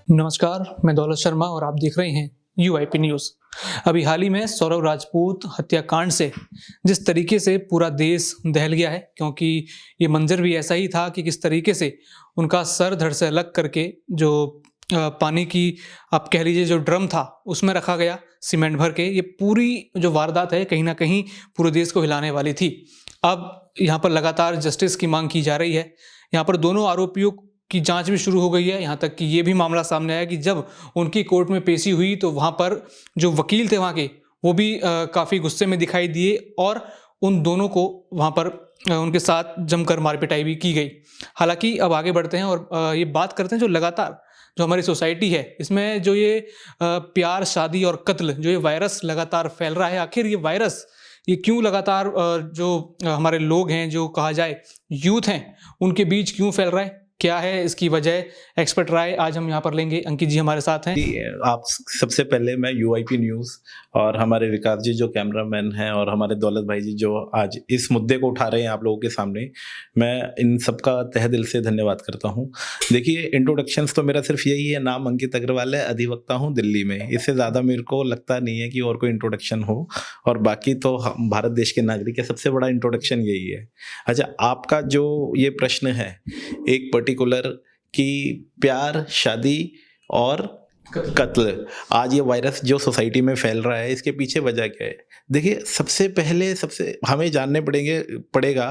नमस्कार, मैं दौलत शर्मा और आप देख रहे हैं यूआईपी न्यूज़। अभी हाल ही में सौरव राजपूत हत्याकांड से जिस तरीके से पूरा देश दहल गया है, क्योंकि ये मंजर भी ऐसा ही था कि किस तरीके से उनका सर धड़ से अलग करके जो पानी की आप कह लीजिए जो ड्रम था उसमें रखा गया सीमेंट भर के। ये पूरी जो वारदात है कहीं न कहीं पूरे देश को हिलाने वाली थी। अब यहाँ पर लगातार जस्टिस की मांग की जा रही है। यहाँ पर दोनों आरोपियों की जांच भी शुरू हो गई है। यहाँ तक कि ये भी मामला सामने आया कि जब उनकी कोर्ट में पेशी हुई तो वहाँ पर जो वकील थे वहाँ के, वो भी काफ़ी गुस्से में दिखाई दिए और उन दोनों को वहाँ पर उनके साथ जमकर मार पिटाई भी की गई। हालाँकि अब आगे बढ़ते हैं और ये बात करते हैं जो लगातार जो हमारी सोसाइटी है इसमें जो ये प्यार, शादी और कत्ल जो ये वायरस लगातार फैल रहा है। आखिर ये वायरस ये क्यों लगातार जो हमारे लोग हैं, जो कहा जाए यूथ हैं, उनके बीच क्यों फैल रहा है? क्या है इसकी वजह? एक्सपर्ट राय आज हम यहाँ पर लेंगे। अंकित जी हमारे साथ हैं। आप सबसे पहले मैं यूआईपी न्यूज़ और हमारे विकास जी जो कैमरामैन हैं और हमारे दौलत भाई जी जो आज इस मुद्दे को उठा रहे हैं आप लोगों के सामने, मैं इन सबका तहे दिल से धन्यवाद करता हूं। देखिए, इंट्रोडक्शंस तो मेरा सिर्फ यही है, नाम अंकित अग्रवाल है, अधिवक्ता हूं दिल्ली में। इससे ज़्यादा मेरे को लगता नहीं है कि और कोई इंट्रोडक्शन हो, और बाकी तो हम भारत देश के नागरिक है, सबसे बड़ा इंट्रोडक्शन यही है। अच्छा, आपका जो ये प्रश्न है एक पर्टिकुलर कि प्यार, शादी और कत्ल, आज ये वायरस जो सोसाइटी में फैल रहा है, इसके पीछे वजह क्या है? देखिए, सबसे पहले सबसे हमें जानने पड़ेगा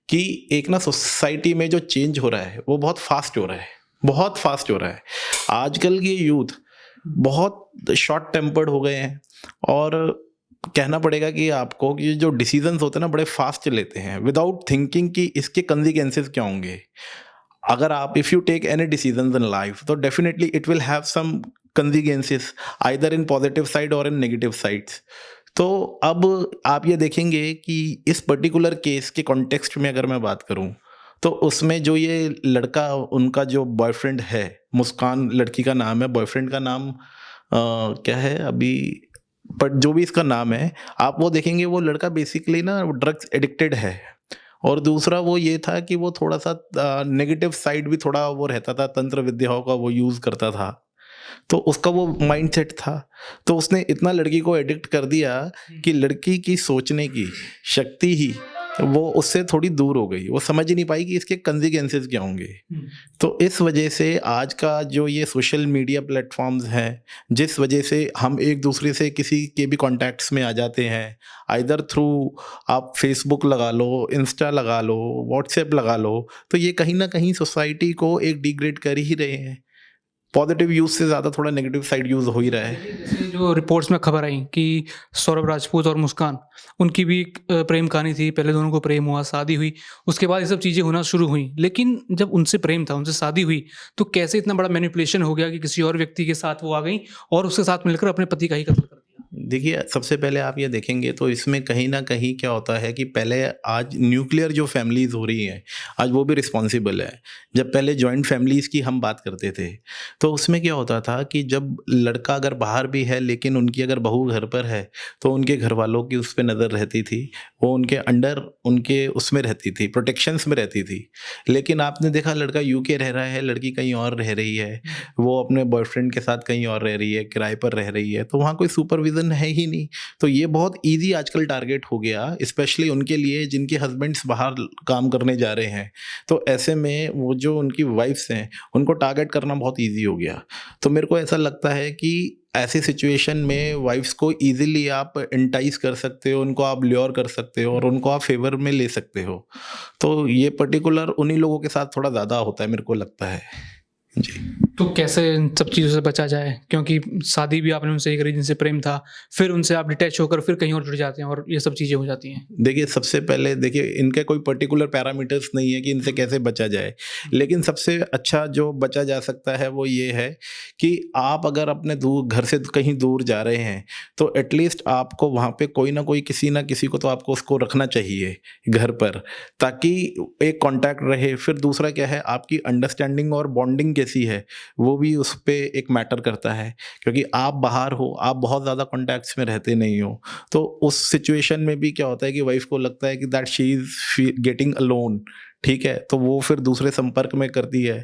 कि एक ना सोसाइटी में जो चेंज हो रहा है वो बहुत फास्ट हो रहा है, बहुत फास्ट हो रहा है। आजकल के यूथ बहुत शॉर्ट टेम्पर्ड हो गए हैं, और कहना पड़ेगा कि आपको कि जो डिसीजंस होते हैं ना बड़े फास्ट लेते हैं विदाउट थिंकिंग कि इसके कंसिक्वेंसेस क्या होंगे। अगर आप if you take any decisions in life तो definitely it will have some consequences either in positive side और इन नेगेटिव साइड्स। तो अब आप ये देखेंगे कि इस पर्टिकुलर केस के कॉन्टेक्स्ट में अगर मैं बात करूं तो उसमें जो ये लड़का, उनका जो बॉयफ्रेंड है, मुस्कान लड़की का नाम है, बॉयफ्रेंड का नाम क्या है अभी, बट जो भी इसका नाम है, आप वो देखेंगे वो लड़का बेसिकली ना ड्रग्स एडिक्टेड है। और दूसरा वो ये था कि वो थोड़ा सा नेगेटिव साइड भी थोड़ा वो रहता था, तंत्र विद्याओं का वो यूज़ करता था, तो उसका वो माइंडसेट था। तो उसने इतना लड़की को एडिक्ट कर दिया कि लड़की की सोचने की शक्ति ही वो उससे थोड़ी दूर हो गई, वो समझ ही नहीं पाई कि इसके कंसिक्वेंसेस क्या होंगे। तो इस वजह से आज का जो ये सोशल मीडिया प्लेटफॉर्म्स हैं, जिस वजह से हम एक दूसरे से किसी के भी कॉन्टैक्ट्स में आ जाते हैं, आइदर थ्रू आप फेसबुक लगा लो, इंस्टा लगा लो, व्हाट्सएप लगा लो, तो ये कहीं ना कहीं सोसाइटी को एक डिग्रेड कर ही रहे हैं। पॉजिटिव यूज से ज़्यादा थोड़ा नेगेटिव साइड यूज हो ही रहा है। जैसे जो रिपोर्ट्स में खबर आई कि सौरभ राजपूत और मुस्कान, उनकी भी एक प्रेम कहानी थी। पहले दोनों को प्रेम हुआ, शादी हुई, उसके बाद ये सब चीज़ें होना शुरू हुई। लेकिन जब उनसे प्रेम था, उनसे शादी हुई, तो कैसे इतना बड़ा मैनिपुलेशन हो गया कि किसी और व्यक्ति के साथ वो आ गई और उसके साथ मिलकर अपने पति का ही कत्ल कर दिया? देखिए, सबसे पहले आप ये देखेंगे तो इसमें कहीं न कहीं क्या होता है कि पहले आज न्यूक्लियर जो फैमिलीज़ हो रही हैं, आज वो भी रिस्पॉन्सिबल है। जब पहले जॉइंट फैमिलीज़ की हम बात करते थे, तो उसमें क्या होता था कि जब लड़का अगर बाहर भी है लेकिन उनकी अगर बहू घर पर है, तो उनके घरवालों की उस पे नज़र रहती थी, वो उनके अंडर उनके उसमें रहती थी, प्रोटेक्शंस में रहती थी। लेकिन आपने देखा लड़का यूके रह रहा है, लड़की कहीं और रह रही है, वो अपने बॉयफ्रेंड के साथ कहीं और रह रही है, किराए पर रह रही है, तो वहाँ कोई सुपरविज़न है ही नहीं। तो ये बहुत ईज़ी आजकल टारगेट हो गया, स्पेशली उनके लिए जिनके हस्बैंड्स बाहर काम करने जा रहे हैं। तो ऐसे में वो जो उनकी वाइफ्स हैं, उनको टारगेट करना बहुत ईज़ी हो गया। तो मेरे को ऐसा लगता है कि ऐसी सिचुएशन में वाइफ्स को ईज़िली आप एंटाइज कर सकते हो, उनको आप ल्योर कर सकते हो और उनको आप फेवर में ले सकते हो। तो ये पर्टिकुलर उन्हीं लोगों के साथ थोड़ा ज़्यादा होता है, मेरे को लगता है। जी। तो कैसे इन सब चीज़ों से बचा जाए? क्योंकि शादी भी आपने उनसे ही करी जिनसे प्रेम था, फिर उनसे आप डिटैच होकर फिर कहीं और जुड़ जाते हैं और ये सब चीज़ें हो जाती हैं। देखिए, सबसे पहले देखिए इनके कोई पर्टिकुलर पैरामीटर्स नहीं है कि इनसे कैसे बचा जाए, लेकिन सबसे अच्छा जो बचा जा सकता है वो ये है कि आप अगर अपने दूर घर से कहीं दूर जा रहे हैं तो एटलीस्ट आपको वहाँ पे कोई ना कोई, किसी ना किसी को तो आपको उसको रखना चाहिए घर पर, ताकि एक कांटेक्ट रहे। फिर दूसरा क्या है, आपकी अंडरस्टैंडिंग और बॉन्डिंग कैसी है वो भी उस पे एक मैटर करता है, क्योंकि आप बाहर हो, आप बहुत ज़्यादा कॉन्टैक्ट्स में रहते नहीं हो। तो उस सिचुएशन में भी क्या होता है कि वाइफ को लगता है कि that she is getting alone, ठीक है, तो वो फिर दूसरे संपर्क में करती है,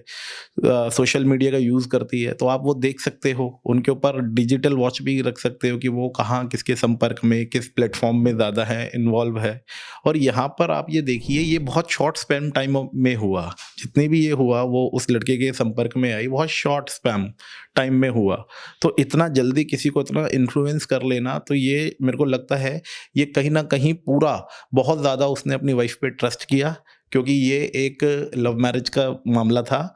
सोशल मीडिया का यूज़ करती है, तो आप वो देख सकते हो, उनके ऊपर डिजिटल वॉच भी रख सकते हो कि वो कहाँ किसके संपर्क में, किस प्लेटफॉर्म में ज़्यादा है, इन्वॉल्व है। और यहाँ पर आप ये देखिए, ये बहुत शॉर्ट स्पैम टाइम में हुआ, जितनी भी ये हुआ वो उस लड़के के संपर्क में आई, बहुत शॉर्ट स्पैम टाइम में हुआ। तो इतना जल्दी किसी को इतना इन्फ्लुएंस कर लेना, तो ये मेरे को लगता है ये कहीं ना कहीं पूरा बहुत ज़्यादा उसने अपनी वाइफ पे ट्रस्ट किया, क्योंकि ये एक लव मैरिज का मामला था,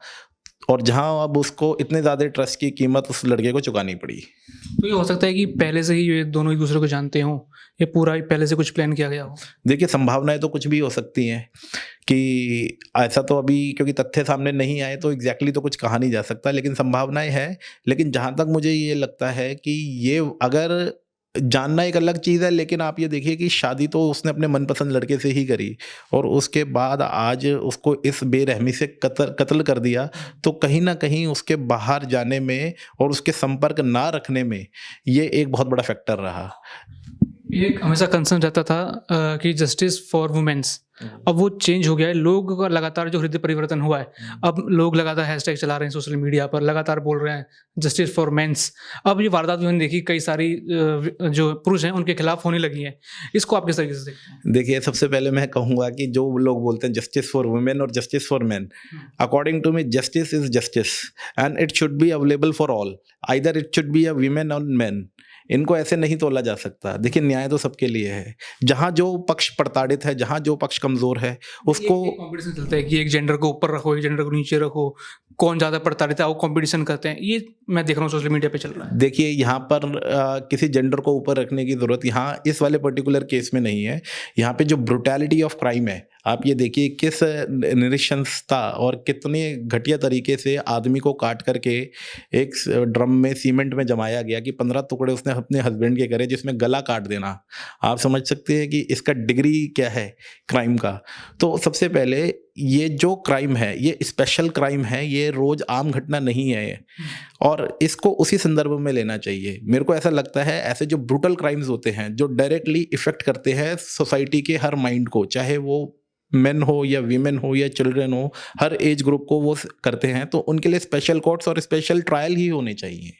और जहां अब उसको इतने ज़्यादा ट्रस्ट की कीमत उस लड़के को चुकानी पड़ी। तो ये हो सकता है कि पहले से ही ये दोनों एक दूसरे को जानते हों, ये पूरा ही पहले से कुछ प्लान किया गया हो। देखिए, संभावनाएं तो कुछ भी हो सकती हैं, कि ऐसा तो अभी क्योंकि तथ्य सामने नहीं आए तो एग्जैक्टली तो कुछ कहा नहीं जा सकता, लेकिन संभावनाएं हैं। लेकिन जहां तक मुझे ये लगता है कि ये अगर जानना एक अलग चीज़ है, लेकिन आप ये देखिए कि शादी तो उसने अपने मनपसंद लड़के से ही करी, और उसके बाद आज उसको इस बेरहमी से कत्ल कर दिया, तो कहीं ना कहीं उसके बाहर जाने में और उसके संपर्क ना रखने में ये एक बहुत बड़ा फैक्टर रहा। एक हमेशा कंसर्न रहता था कि जस्टिस फॉर वुमेन्स, अब वो चेंज हो गया है। लोगों का लगातार जो हृदय परिवर्तन हुआ है, अब लोग लगातार हैशटैग चला रहे हैं सोशल मीडिया पर, लगातार बोल रहे हैं जस्टिस फॉर मेंस। अब ये वारदात मैंने देखी, कई सारी जो पुरुष हैं उनके खिलाफ होने लगी है। इसको आप किस तरीके से देखते हैं? देखिए, सबसे पहले मैं कहूँगा कि जो लोग बोलते हैं जस्टिस फॉर वुमेन और justice for men, according to me justice is justice and it should be available for all, either it should be a women or man. इनको ऐसे नहीं तोला जा सकता। देखिए, न्याय तो सबके लिए है। जहाँ जो पक्ष प्रताड़ित है, जहाँ जो पक्ष कमजोर है, उसको कंपटीशन चलता है कि एक जेंडर को ऊपर रखो, एक जेंडर को नीचे रखो, कौन ज़्यादा प्रताड़ित है, वो कंपटीशन करते हैं। ये मैं देख रहा हूँ सोशल मीडिया पे चल रहा है। देखिए, यहाँ पर किसी जेंडर को ऊपर रखने की ज़रूरत यहाँ इस वाले पर्टिकुलर केस में नहीं है। यहाँ पे जो ब्रुटैलिटी ऑफ क्राइम है, आप ये देखिए किस नृशंसता और कितने घटिया तरीके से आदमी को काट करके एक ड्रम में सीमेंट में जमाया गया कि 15 टुकड़े उसने अपने हस्बैंड के करे, जिसमें गला काट देना। आप समझ सकते हैं कि इसका डिग्री क्या है क्राइम का। तो सबसे पहले ये जो क्राइम है, ये स्पेशल क्राइम है, ये रोज आम घटना नहीं है, और इसको उसी संदर्भ में लेना चाहिए। मेरे को ऐसा लगता है ऐसे जो ब्रूटल क्राइम्स होते हैं, जो डायरेक्टली इफेक्ट करते हैं सोसाइटी के हर माइंड को, चाहे वो मेन हो या वीमेन हो या चिल्ड्रन हो, हर एज ग्रुप को वो करते हैं, तो उनके लिए स्पेशल कोर्ट्स और स्पेशल ट्रायल ही होने चाहिए,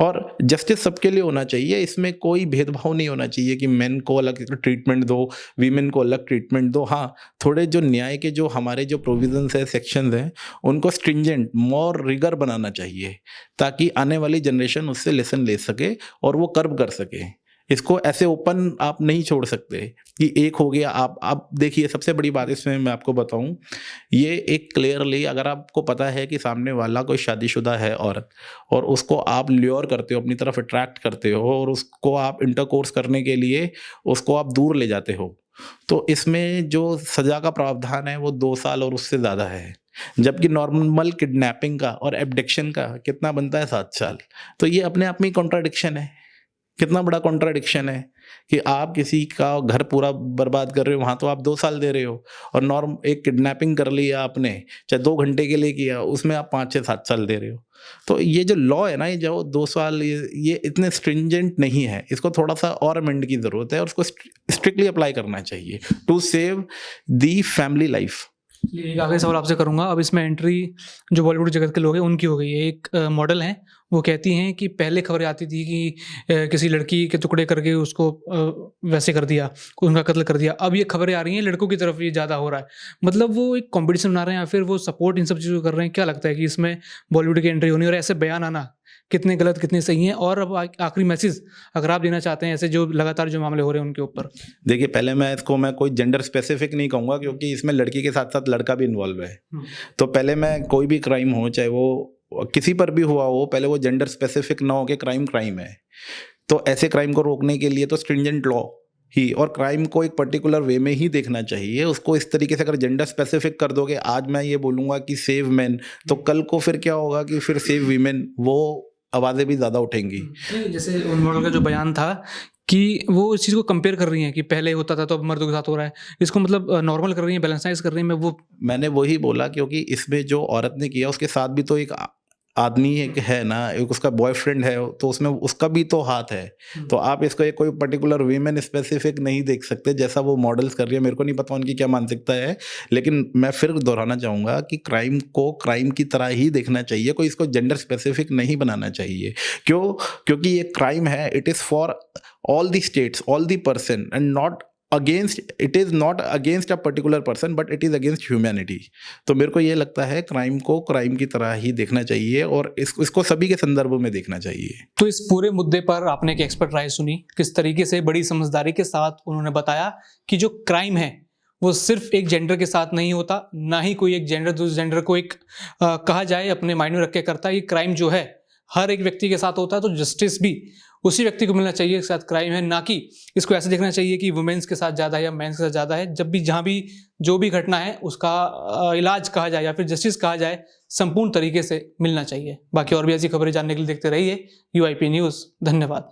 और जस्टिस सबके लिए होना चाहिए। इसमें कोई भेदभाव नहीं होना चाहिए कि मेन को अलग ट्रीटमेंट दो, वीमेन को अलग ट्रीटमेंट दो। हाँ, थोड़े जो न्याय के जो हमारे जो प्रोविजंस है, सेक्शंस हैं, उनको स्ट्रिंजेंट, मोर रिगर बनाना चाहिए, ताकि आने वाली जनरेशन उससे लेसन ले सके और वो कर्ब कर सके। इसको ऐसे ओपन आप नहीं छोड़ सकते कि एक हो गया। आप देखिए, सबसे बड़ी बात इसमें मैं आपको बताऊं, ये एक क्लियरली अगर आपको पता है कि सामने वाला कोई शादीशुदा है औरत, और उसको आप ल्योर करते हो, अपनी तरफ अट्रैक्ट करते हो, और उसको आप इंटरकोर्स करने के लिए उसको आप दूर ले जाते हो, तो इसमें जो सजा का प्रावधान है वो 2 साल और उससे ज़्यादा है, जबकि नॉर्मल किडनैपिंग का और एब्डक्शन का कितना बनता है 7 साल। तो ये अपने आप में कॉन्ट्राडिक्शन है। कितना बड़ा कॉन्ट्राडिक्शन है कि आप किसी का घर पूरा बर्बाद कर रहे हो, वहाँ तो आप 2 साल दे रहे हो, और एक किडनैपिंग कर लिया आपने, चाहे 2 घंटे के लिए किया, उसमें आप 5 से 7 साल दे रहे हो। तो ये जो लॉ है ना, ये जो 2 साल, ये इतने स्ट्रिंजेंट नहीं है। इसको थोड़ा सा और अमेंड की ज़रूरत है, और उसको स्ट्रिक्टली अप्लाई करना चाहिए to save the family life. एक आखिरी सवाल आपसे करूंगा। अब इसमें एंट्री जो बॉलीवुड जगत के लोग हैं उनकी हो गई है। एक मॉडल हैं, वो कहती हैं कि पहले खबरें आती थी कि किसी लड़की के टुकड़े करके उसको वैसे कर दिया, उनका कत्ल कर दिया। अब ये खबरें आ रही हैं लड़कों की तरफ ये ज़्यादा हो रहा है। मतलब वो एक कंपटीशन बना रहे हैं या फिर वो सपोर्ट इन सब चीज़ों को कर रहे हैं? क्या लगता है कि इसमें बॉलीवुड की एंट्री होनी और ऐसे बयान आना कितने गलत कितने सही हैं? और अब आखिरी मैसेज अगर आप देना चाहते हैं ऐसे जो लगातार जो मामले हो रहे हैं उनके ऊपर। देखिए, पहले मैं कोई जेंडर स्पेसिफिक नहीं कहूँगा, क्योंकि इसमें लड़की के साथ साथ लड़का भी इन्वॉल्व है। तो पहले मैं कोई भी क्राइम हो, चाहे वो किसी पर भी हुआ हो, पहले वो जेंडर स्पेसिफिक ना हो कि क्राइम है। तो ऐसे क्राइम को रोकने के लिए तो स्ट्रिंजेंट लॉ ही, और क्राइम को एक पर्टिकुलर वे में ही देखना चाहिए। उसको इस तरीके से अगर जेंडर स्पेसिफिक कर दोगे, आज मैं ये बोलूँगा कि सेव मैन, तो कल को फिर क्या होगा कि फिर सेव वीमेन, वो आवाज़ें भी ज़्यादा उठेंगी। जैसे उन मॉडल का जो बयान था कि वो इस चीज़ को कंपेयर कर रही हैं कि पहले होता था तो अब मर्दों के साथ हो रहा है, इसको मतलब नॉर्मल कर रही हैं, बैलेंसाइज कर रही हैं। मैंने वही बोला, क्योंकि इसमें जो औरत ने किया उसके साथ भी तो एक आदमी एक है ना, एक उसका बॉयफ्रेंड है, तो उसमें उसका भी तो हाथ है। तो आप इसको एक कोई पर्टिकुलर वीमेन स्पेसिफिक नहीं देख सकते, जैसा वो मॉडल्स कर रही है। मेरे को नहीं पता उनकी क्या मानसिकता है, लेकिन मैं फिर दोहराना चाहूँगा कि क्राइम को क्राइम की तरह ही देखना चाहिए, कोई इसको जेंडर स्पेसिफिक नहीं बनाना चाहिए। क्यों? क्योंकि ये क्राइम है, it is for all the states, all the person, and not against, it is not against a particular person, but it is against humanity. तो मेरे को ये लगता है क्राइम को क्राइम की तरह ही देखना चाहिए, और इसको सभी के संदर्भ में देखना चाहिए। तो इस पूरे मुद्दे पर आपने एक एक्सपर्ट राय सुनी, किस तरीके से बड़ी समझदारी के साथ उन्होंने बताया कि जो क्राइम है वो सिर्फ एक जेंडर के साथ नहीं होता, ना ही कोई एक जेंडर दूसरे जेंडर को एक कहा जाए अपने माइंड में रख के करता है। ये क्राइम जो है हर एक व्यक्ति के साथ होता है, तो जस्टिस भी उसी व्यक्ति को मिलना चाहिए, इसके साथ क्राइम है, ना कि इसको ऐसे देखना चाहिए कि वुमेन्स के साथ ज़्यादा है या मेंस के साथ ज़्यादा है। जब भी जहाँ भी जो भी घटना है उसका इलाज कहा जाए या फिर जस्टिस कहा जाए, संपूर्ण तरीके से मिलना चाहिए। बाकी और भी ऐसी खबरें जानने के लिए देखते रहिए UIP न्यूज़। धन्यवाद।